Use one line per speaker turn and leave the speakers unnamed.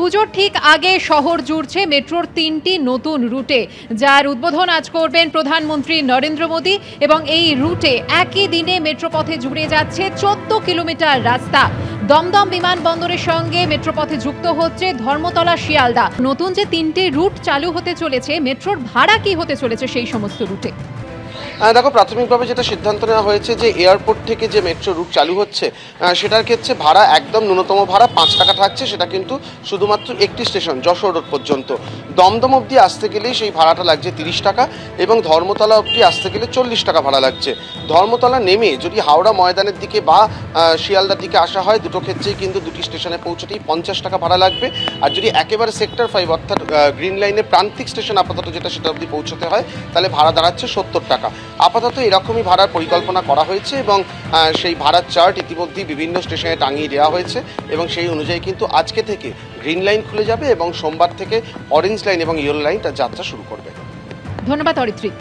পুজোর ঠিক আগে শহর জুড়ছে মেট্রোর 3টি নতুন রুটে, যার উদ্বোধন আজ করবেন প্রধানমন্ত্রী নরেন্দ্র মোদী। এবং এই রুটে একই দিনে মেট্রোপথে জুড়ে যাচ্ছে 14 কিলোমিটার রাস্তা। দমদম বিমানবন্দরের সঙ্গে মেট্রোপথে যুক্ত হচ্ছে ধর্মতলা শিয়ালদা। নতুন যে 3টি রুট চালু হতে চলেছে, মেট্রোর ভাড়া কি হতে চলেছে সেই সমস্ত রুটে?
দেখো, প্রাথমিকভাবে যেটা সিদ্ধান্ত নেওয়া হয়েছে যে এয়ারপোর্ট থেকে যে মেট্রো রুট চালু হচ্ছে সেটার ক্ষেত্রে ভাড়া একদম ন্যূনতম ভাড়া 5 টাকা থাকছে। সেটা কিন্তু শুধুমাত্র একটি স্টেশন যশোর রোড পর্যন্ত। দমদম অবধি আসতে গেলেই সেই ভাড়াটা লাগছে 30 টাকা এবং ধর্মতলা অবধি আসতে গেলে 40 টাকা ভাড়া লাগছে। ধর্মতলা নেমে যদি হাওড়া ময়দানের দিকে বা শিয়ালদার দিকে আসা হয়, দুটো ক্ষেত্রেই কিন্তু দুটি স্টেশনে পৌঁছতেই 50 টাকা ভাড়া লাগবে। আর যদি একেবারে সেক্টর 5 অর্থাৎ গ্রিন লাইনের প্রান্তিক স্টেশন আপাতত যেটা, সেটা অবধি পৌঁছতে হয়, তাহলে ভাড়া দাঁড়াচ্ছে 70 টাকা। আপাতত এরকমই ভাড়ার পরিকল্পনা করা হয়েছে এবং সেই ভাড়ার চার্ট ইতিমধ্যেই বিভিন্ন স্টেশনে টাঙিয়ে দেওয়া হয়েছে এবং সেই অনুযায়ী কিন্তু আজকে থেকে গ্রিন লাইন খুলে যাবে এবং সোমবার থেকে অরেঞ্জ লাইন এবং ইয়েলো লাইন তার যাত্রা শুরু করবে।
ধন্যবাদ অরিত্রিক।